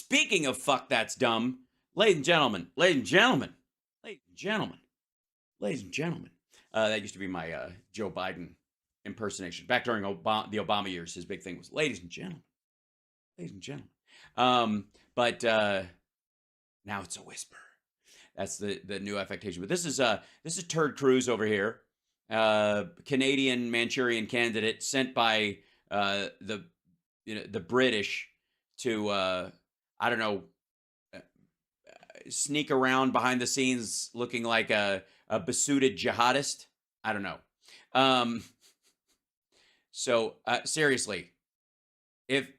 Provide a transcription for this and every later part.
Speaking of fuck that's dumb, ladies and gentlemen, ladies and gentlemen, ladies and gentlemen, ladies and gentlemen. That used to be my Joe Biden impersonation. Back during the Obama years, his big thing was, ladies and gentlemen, ladies and gentlemen. But now it's a whisper. That's the new affectation. But this is Turd Cruz over here, Canadian Manchurian candidate sent by the British to I don't know, sneak around behind the scenes looking like a besuited jihadist. I don't know. So seriously, if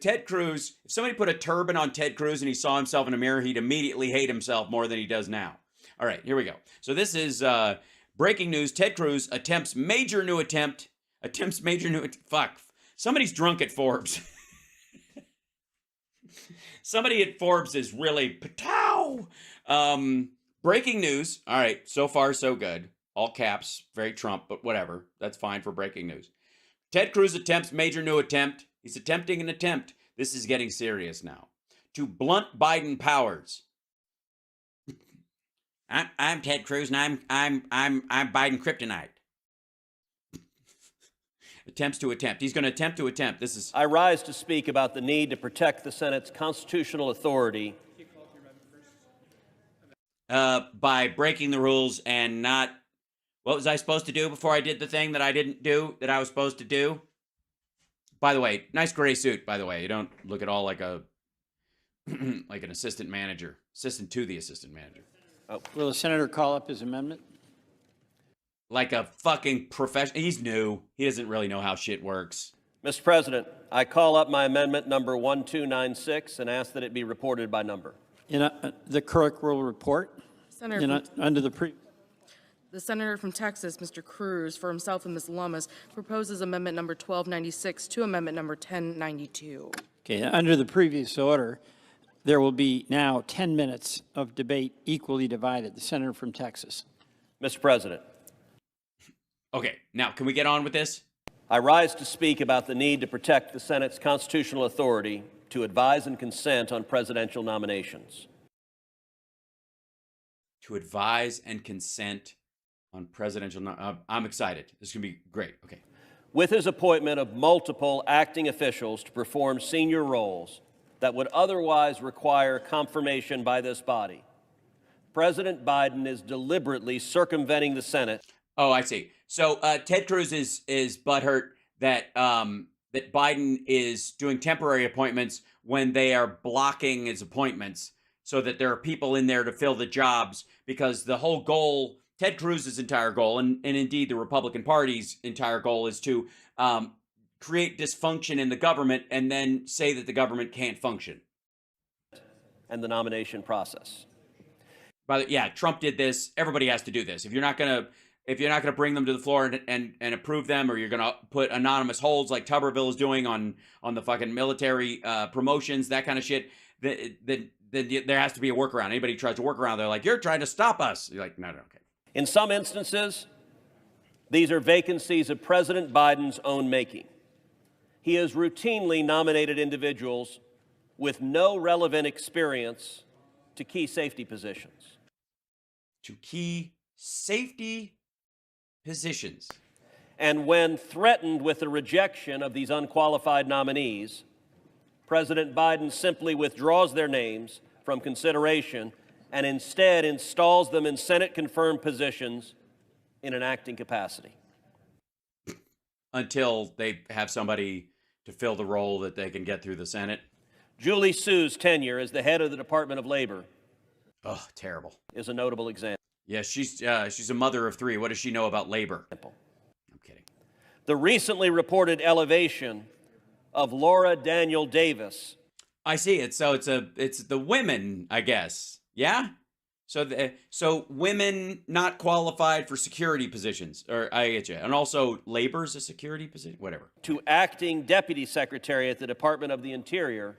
Ted Cruz, if somebody put a turban on Ted Cruz and he saw himself in a mirror, he'd immediately hate himself more than he does now. All right, here we go. So this is breaking news. Ted Cruz attempts major new fuck. Somebody's drunk at Forbes. Somebody at Forbes is really patow. Breaking news. All right, so far so good. All caps, very Trump, but whatever. That's fine for breaking news. Ted Cruz attempts major new attempt. He's attempting an attempt. This is getting serious now. To blunt Biden powers. I'm Ted Cruz, and I'm Biden kryptonite. Attempts to attempt. He's going to attempt to attempt. This is. I rise to speak about the need to protect the Senate's constitutional authority by breaking the rules and not. What was I supposed to do before I did the thing that I didn't do that I was supposed to do? By the way, nice gray suit. By the way, you don't look at all like a like an assistant manager, assistant to the assistant manager. Oh. Will the senator call up his amendment? Like a fucking professional. He's new. He doesn't really know how shit works. Mr. President, I call up my amendment number 1296 and ask that it be reported by number. The clerk will report. Senator Under the senator from Texas, Mr. Cruz, for himself and Ms. Lummis, proposes amendment number 1296 to amendment number 1092. Okay, under the previous order, there will be now 10 minutes of debate equally divided. The senator from Texas. Mr. President. Okay, now can we get on with this? I rise to speak about the need to protect the Senate's constitutional authority to advise and consent on presidential nominations. To advise and consent on presidential. I'm excited. This is going to be great. Okay. With his appointment of multiple acting officials to perform senior roles that would otherwise require confirmation by this body, President Biden is deliberately circumventing the Senate. Oh, I see. So Ted Cruz is butthurt that that Biden is doing temporary appointments when they are blocking his appointments so that there are people in there to fill the jobs, because the whole goal, Ted Cruz's entire goal, and indeed the Republican Party's entire goal, is to create dysfunction in the government and then say that the government can't function. And the nomination process. But yeah, Trump did this. Everybody has to do this. If you're not gonna bring them to the floor and approve them, or you're gonna put anonymous holds like Tuberville is doing on the fucking military promotions, that kind of shit, then there has to be a workaround. Anybody who tries to work around, they're like, you're trying to stop us. You're like, no, okay. In some instances, these are vacancies of President Biden's own making. He has routinely nominated individuals with no relevant experience to key safety positions. To key safety positions. And when threatened with the rejection of these unqualified nominees, President Biden simply withdraws their names from consideration and instead installs them in Senate-confirmed positions in an acting capacity. Until they have somebody to fill the role that they can get through the Senate. Julie Sue's tenure as the head of the Department of Labor. Oh, terrible. Is a notable example. Yeah, she's a mother of three. What does she know about labor? I'm kidding. The recently reported elevation of Laura Daniel Davis. I see it. So it's the women, I guess. Yeah. So women not qualified for security positions, or I get you, and also labor's a security position, whatever. To acting deputy secretary at the Department of the Interior.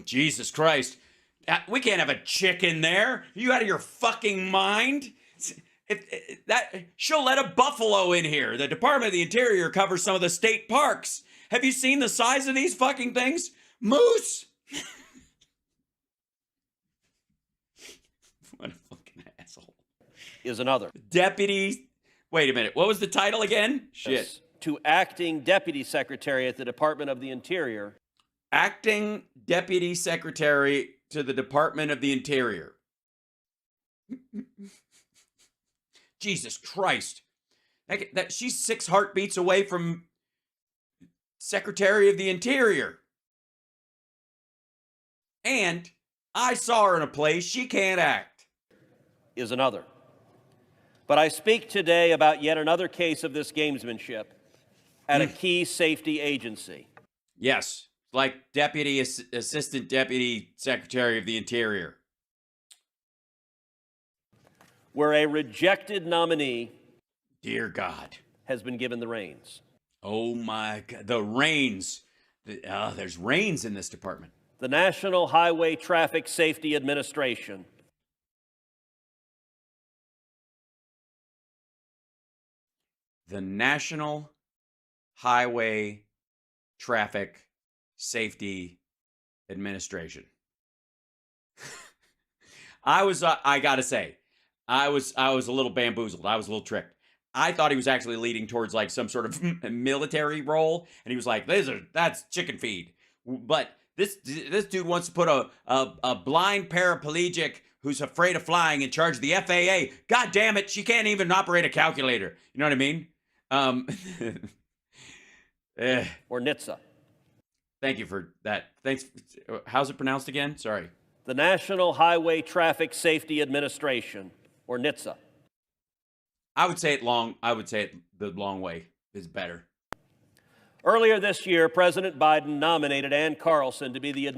Jesus Christ, we can't have a chick in there. Are you out of your fucking mind? She'll let a buffalo in here. The Department of the Interior covers some of the state parks. Have you seen the size of these fucking things? Moose! What a fucking asshole. Is another. Deputy, wait a minute, what was the title again? Shit. To acting Deputy Secretary at the Department of the Interior. Acting Deputy Secretary to the Department of the Interior. Jesus Christ. She's 6 heartbeats away from Secretary of the Interior. And I saw her in a play she can't act. Is another. But I speak today about yet another case of this gamesmanship at a key safety agency. Yes, like Assistant Deputy Secretary of the Interior. Where a rejected nominee, dear God, has been given the reins. Oh my God, the reins. There's reins in this department. The National Highway Traffic Safety Administration. The National Highway Traffic Safety Administration. I gotta say, I was a little bamboozled. I was a little tricked. I thought he was actually leading towards like some sort of military role, and he was like, that's chicken feed. But this dude wants to put a blind paraplegic who's afraid of flying in charge of the FAA. God damn it, she can't even operate a calculator. You know what I mean? Or NHTSA. Thank you for that. Thanks. How's it pronounced again? Sorry. The National Highway Traffic Safety Administration, or NHTSA. I would say it the long way is better. Earlier this year, President Biden nominated Ann Carlson to be the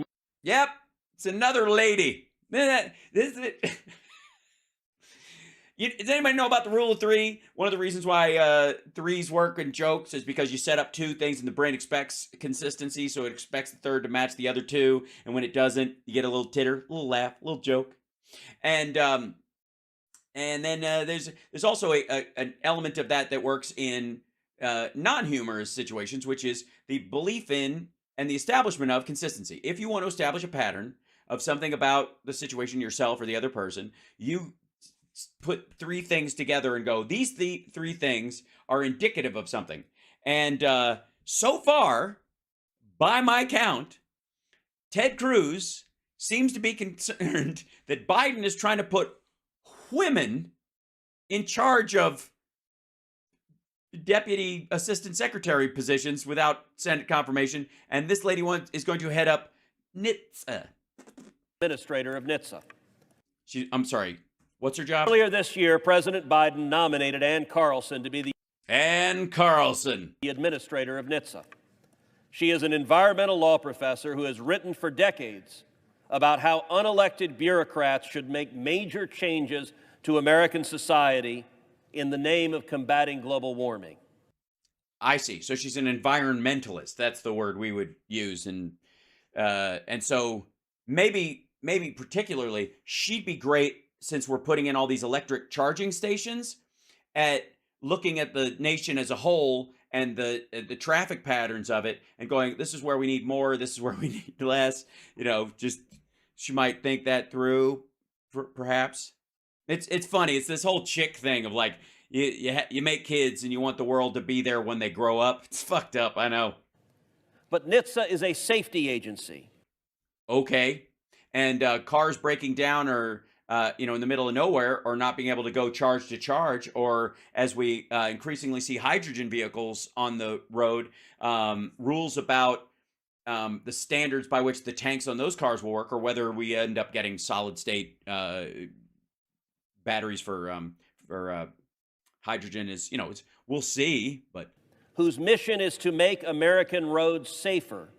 Yep, it's another lady. Does anybody know about the rule of 3? One of the reasons why threes work in jokes is because you set up 2 things and the brain expects consistency, so it expects the third to match the other 2, and when it doesn't, you get a little titter, a little laugh, a little joke. And then there's also an element of that works in non-humorous situations, which is the belief in and the establishment of consistency. If you want to establish a pattern of something about the situation, yourself or the other person, you put 3 things together and go, these 3 things are indicative of something. And so far, by my count, Ted Cruz seems to be concerned that Biden is trying to put women in charge of deputy assistant secretary positions without Senate confirmation, and this lady is going to head up NHTSA. Administrator of NHTSA. I'm sorry, what's her job? Earlier this year, President Biden nominated Ann Carlson to be the administrator of NHTSA. She is an environmental law professor who has written for decades about how unelected bureaucrats should make major changes to American society in the name of combating global warming. I see. So she's an environmentalist. That's the word we would use. And so maybe particularly she'd be great, since we're putting in all these electric charging stations, at looking at the nation as a whole and the traffic patterns of it and going, this is where we need more, this is where we need less. Just she might think that through, perhaps. It's funny. It's this whole chick thing of like, you make kids and you want the world to be there when they grow up. It's fucked up, I know. But NHTSA is a safety agency. Okay. And cars breaking down or, in the middle of nowhere, or not being able to go charge to charge, or as we increasingly see hydrogen vehicles on the road, rules about the standards by which the tanks on those cars will work, or whether we end up getting solid state batteries for hydrogen is, we'll see, but. Whose mission is to make American roads safer.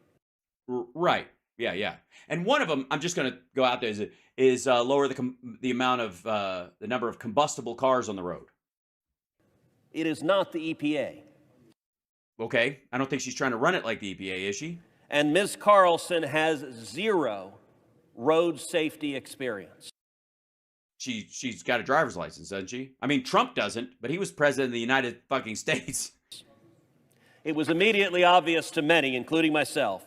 Right. Yeah. And one of them, I'm just going to go out there, is lower the amount of the number of combustible cars on the road. It is not the EPA. Okay. I don't think she's trying to run it like the EPA, is she? And Ms. Carlson has 0 road safety experience. She's got a driver's license, doesn't she? I mean, Trump doesn't, but he was president of the United fucking States. It was immediately obvious to many, including myself,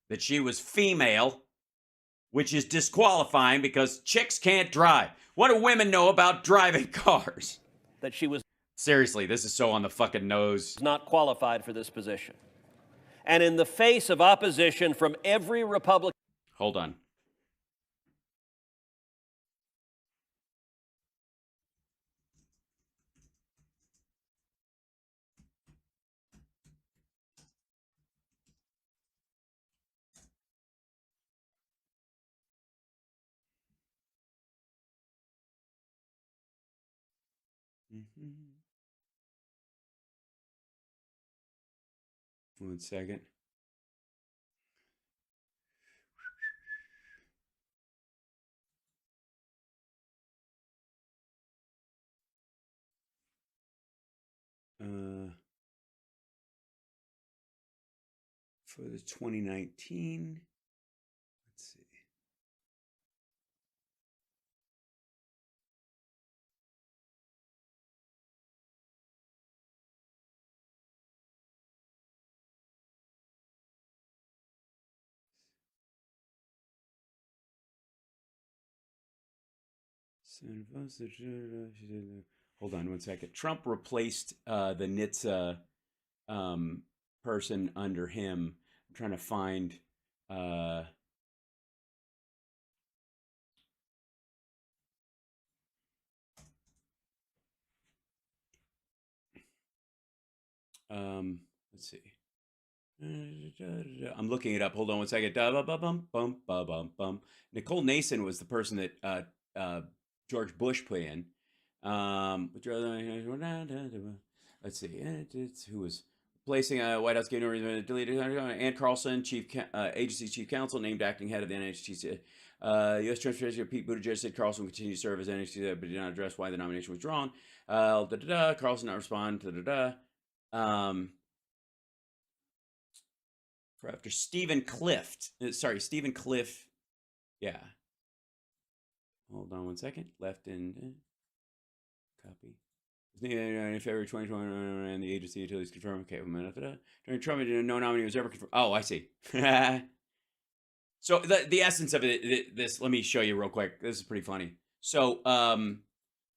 that she was female, which is disqualifying because chicks can't drive. What do women know about driving cars? that she was Seriously, this is so on the fucking nose. not qualified for this position. And in the face of opposition from every Republican Hold on. One second. For the 2019, let's see. Hold on one second. Trump replaced the NHTSA person under him. I'm trying to find let's see. I'm looking it up. Hold on one second. Nicole Nason was the person that George Bush put in. Let's see. Who was replacing White House deleted Ann Carlson, agency chief counsel, named acting head of the NHTSA. U.S. Transportation Pete Buttigieg said Carlson would continue to serve as NHTSA, but did not address why the nomination was drawn. Carlson not respond. After Stephen Clift. Stephen Cliff. Yeah. Hold on one second. Left in copy. In February 2021, and the agency utilities confirmed. Okay, 1 minute. During Trump, no nominee was ever confirmed. Oh, I see. So the essence of it, this, let me show you real quick. This is pretty funny. So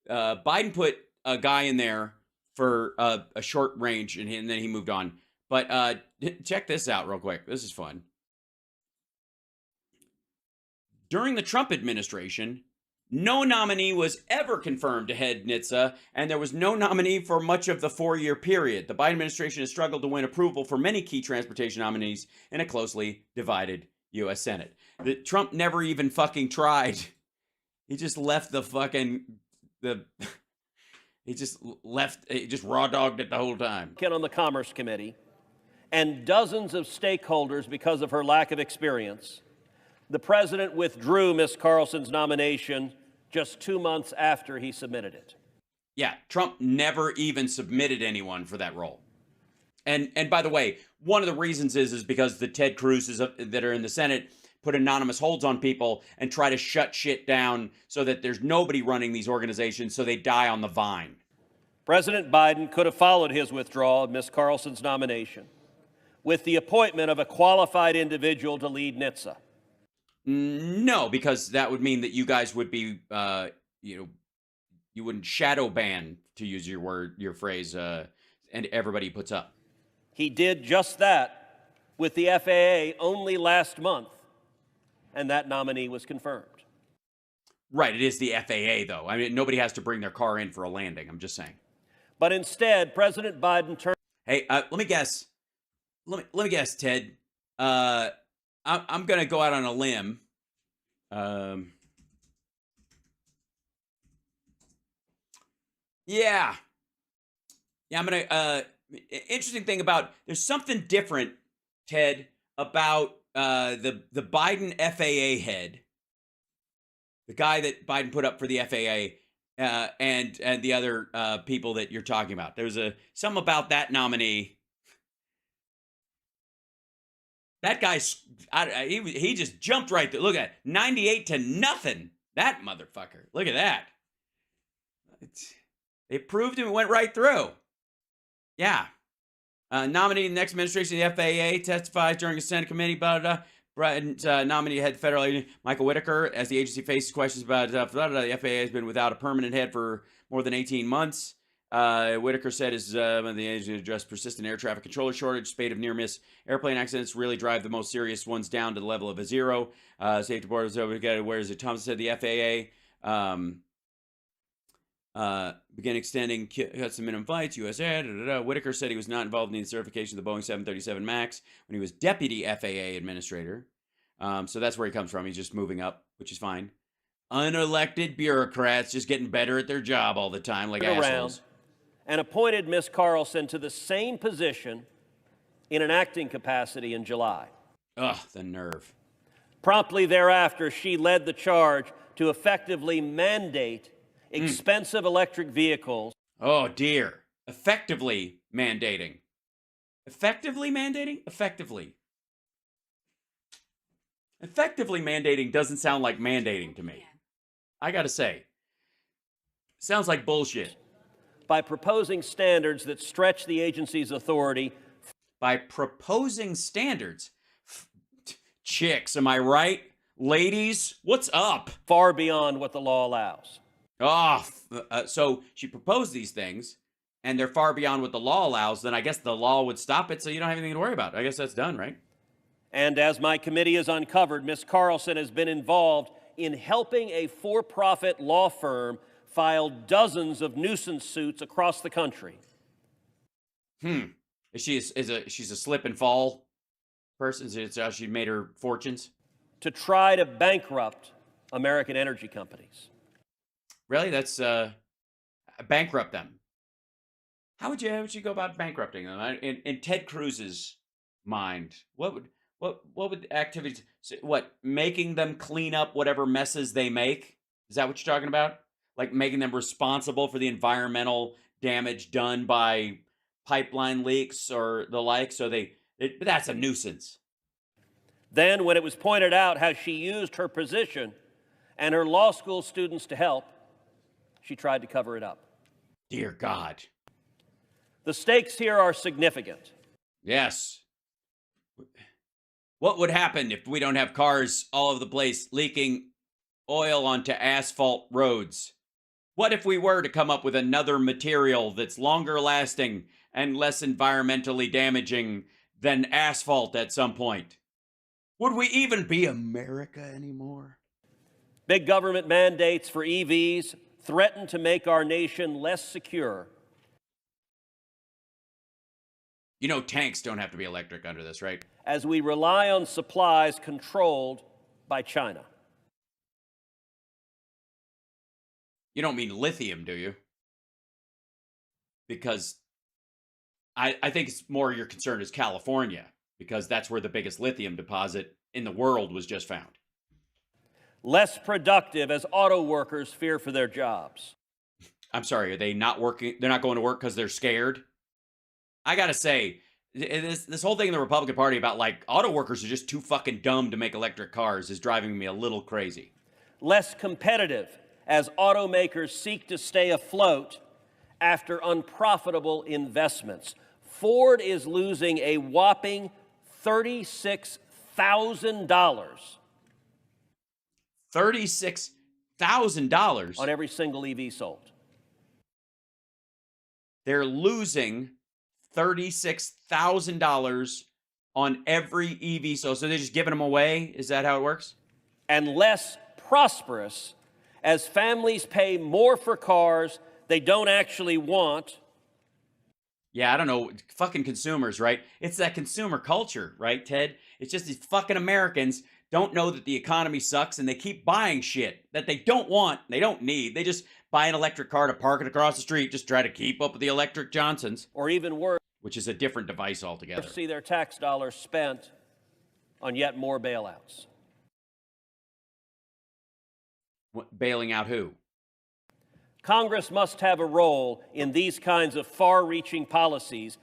Biden put a guy in there for a short range, and then he moved on. But check this out real quick. This is fun. During the Trump administration, no nominee was ever confirmed to head NHTSA, and there was no nominee for much of the 4-year period. The Biden administration has struggled to win approval for many key transportation nominees in a closely divided U.S. Senate. Trump never even fucking tried. He just left the fucking... He just raw dogged it the whole time. on the Commerce Committee and dozens of stakeholders because of her lack of experience, the president withdrew Ms. Carlson's nomination just 2 months after he submitted it. Yeah, Trump never even submitted anyone for that role. And by the way, one of the reasons is because the Ted Cruz's that are in the Senate put anonymous holds on people and try to shut shit down so that there's nobody running these organizations, so they die on the vine. President Biden could have followed his withdrawal of Ms. Carlson's nomination with the appointment of a qualified individual to lead NHTSA. No, because that would mean that you guys would be, you wouldn't shadow ban, to use your phrase, and everybody puts up. He did just that with the FAA only last month, and that nominee was confirmed. Right, it is the FAA, though. I mean, nobody has to bring their car in for a landing, I'm just saying. But instead, President Biden turned... Hey, let me guess. Let me guess, Ted. I'm going to go out on a limb. Yeah, I'm going to, interesting thing about, there's something different, Ted, about the Biden FAA head, the guy that Biden put up for the FAA, and the other people that you're talking about. There's something about that nominee. That guy, he just jumped right there. Look at it, 98-0. That motherfucker. Look at that. They proved him, it went right through. Yeah. Nominee in the next administration of the FAA testifies during a Senate committee. Blah, blah, blah. Biden's nominee head federal agent Michael Whitaker, as the agency faces questions about blah, blah, blah. The FAA has been without a permanent head for more than 18 months. Whitaker said the agency addressed persistent air traffic controller shortage, spate of near-miss airplane accidents really drive the most serious ones down to the level of a zero. Safety board was over. Whereas Thomas said the FAA began extending cuts to minimum flights. US Air. Whitaker said he was not involved in the certification of the Boeing 737 MAX when he was deputy FAA administrator. So that's where he comes from. He's just moving up, which is fine. Unelected bureaucrats just getting better at their job all the time, like assholes. And appointed Ms. Carlson to the same position in an acting capacity in July. Ugh, the nerve. Promptly thereafter, she led the charge to effectively mandate expensive electric vehicles. Oh, dear. Effectively mandating. Effectively mandating? Effectively. Effectively mandating doesn't sound like mandating to me. I gotta say. Sounds like bullshit. By proposing standards that stretch the agency's authority. By proposing standards? Chicks, am I right? Ladies, what's up? Far beyond what the law allows. Oh, so she proposed these things, and they're far beyond what the law allows, then I guess the law would stop it, so you don't have anything to worry about. I guess that's done, right? And as my committee has uncovered, Ms. Carlson has been involved in helping a for-profit law firm file dozens of nuisance suits across the country. She's a slip and fall person? Is how she made her fortunes? To try to bankrupt American energy companies. Really? That's bankrupt them. How would you go about bankrupting them? In Ted Cruz's mind, what would activities? What, making them clean up whatever messes they make? Is that what you're talking about? Like making them responsible for the environmental damage done by pipeline leaks or the like? So that's a nuisance. Then, when it was pointed out how she used her position and her law school students to help, she tried to cover it up. Dear God. The stakes here are significant. Yes. What would happen if we don't have cars all over the place leaking oil onto asphalt roads? What if we were to come up with another material that's longer lasting and less environmentally damaging than asphalt at some point? Would we even be America anymore? Big government mandates for EVs threaten to make our nation less secure. You know, tanks don't have to be electric under this, right? As we rely on supplies controlled by China. You don't mean lithium, do you? Because I think it's more your concern is California, because that's where the biggest lithium deposit in the world was just found. Less productive as auto workers fear for their jobs. I'm sorry, are they not working? They're not going to work because they're scared? I gotta say, this whole thing in the Republican Party about like auto workers are just too fucking dumb to make electric cars is driving me a little crazy. Less competitive as automakers seek to stay afloat after unprofitable investments. Ford is losing a whopping $36,000. $36,000 on every single EV sold. They're losing $36,000 on every EV. So they're just giving them away? Is that how it works? And less prosperous as families pay more for cars they don't actually want. Yeah, I don't know. Fucking consumers, right? It's that consumer culture, right, Ted? It's just these fucking Americans don't know that the economy sucks and they keep buying shit that they don't want, they don't need. They just buy an electric car to park it across the street, just try to keep up with the electric Johnsons. Or even worse, which is a different device altogether. See their tax dollars spent on yet more bailouts. Bailing out who? Congress must have a role in these kinds of far-reaching policies.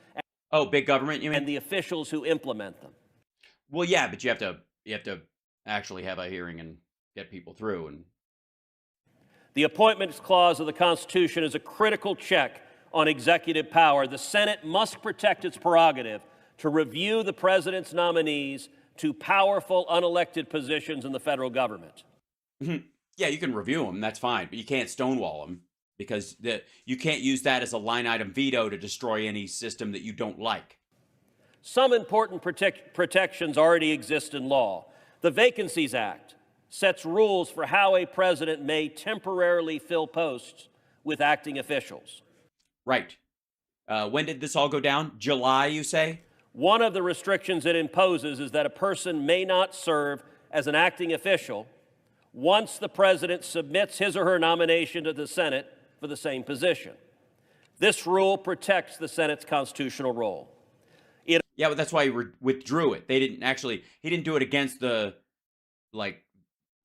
Oh, big government, you mean? And the officials who implement them. Well, yeah, but you have to actually have a hearing and get people through. And the Appointments Clause of the Constitution is a critical check on executive power, the Senate must protect its prerogative to review the president's nominees to powerful unelected positions in the federal government. Yeah, you can review them, that's fine, but you can't stonewall them because you can't use that as a line item veto to destroy any system that you don't like. Some important protections already exist in law. The Vacancies Act sets rules for how a president may temporarily fill posts with acting officials. Right. When did this all go down? July, you say? One of the restrictions it imposes is that a person may not serve as an acting official once the president submits his or her nomination to the Senate for the same position. This rule protects the Senate's constitutional role. Yeah, but that's why he withdrew it. They didn't actually, he didn't do it against the, like,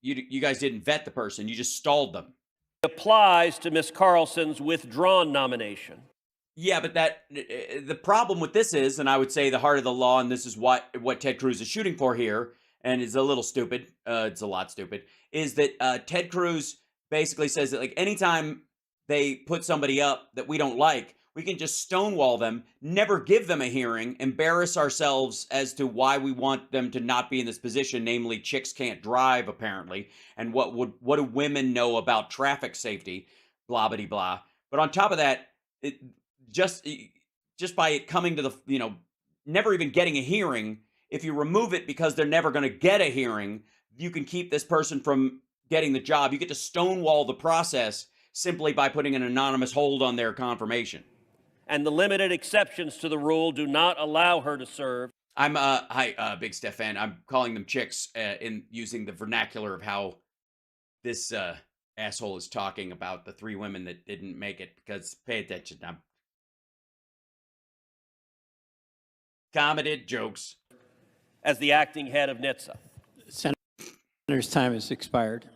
you guys didn't vet the person, you just stalled them. It applies to Ms. Carlson's withdrawn nomination. Yeah, but the problem with this is, and I would say the heart of the law, and this is what Ted Cruz is shooting for here, and is a little stupid, it's a lot stupid, is that Ted Cruz basically says that, like, anytime they put somebody up that we don't like, we can just stonewall them, never give them a hearing, embarrass ourselves as to why we want them to not be in this position, namely chicks can't drive, apparently, and what do women know about traffic safety, blah, blah, blah. But on top of that, just by it coming to the, never even getting a hearing, if you remove it because they're never going to get a hearing, you can keep this person from getting the job. You get to stonewall the process simply by putting an anonymous hold on their confirmation. And the limited exceptions to the rule do not allow her to serve. Hi, Big Steph fan. I'm calling them chicks in using the vernacular of how this asshole is talking about the 3 women that didn't make it, because pay attention. I'm commented jokes. As the acting head of NHTSA. Senator's time has expired.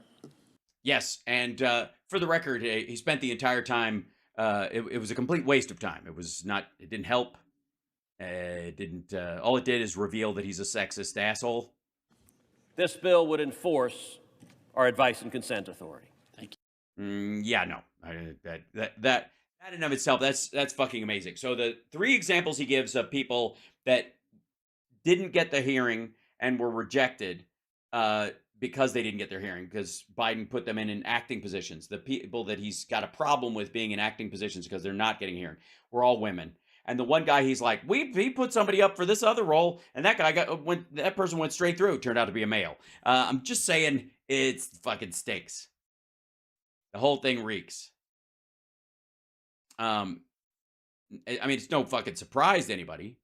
Yes, and for the record, he spent the entire time. It was a complete waste of time. It didn't help. It didn't. All it did is reveal that he's a sexist asshole. This bill would enforce our advice and consent authority. Thank you. Yeah, no. That in and of itself, that's fucking amazing. So the 3 examples he gives of people that didn't get the hearing and were rejected because they didn't get their hearing, because Biden put them in acting positions. The people that he's got a problem with being in acting positions because they're not getting a hearing were all women. And the one guy, he's like, he put somebody up for this other role, and that guy that person went straight through. Turned out to be a male. I'm just saying, it's fucking stinks. The whole thing reeks. I mean, it's no fucking surprise to anybody.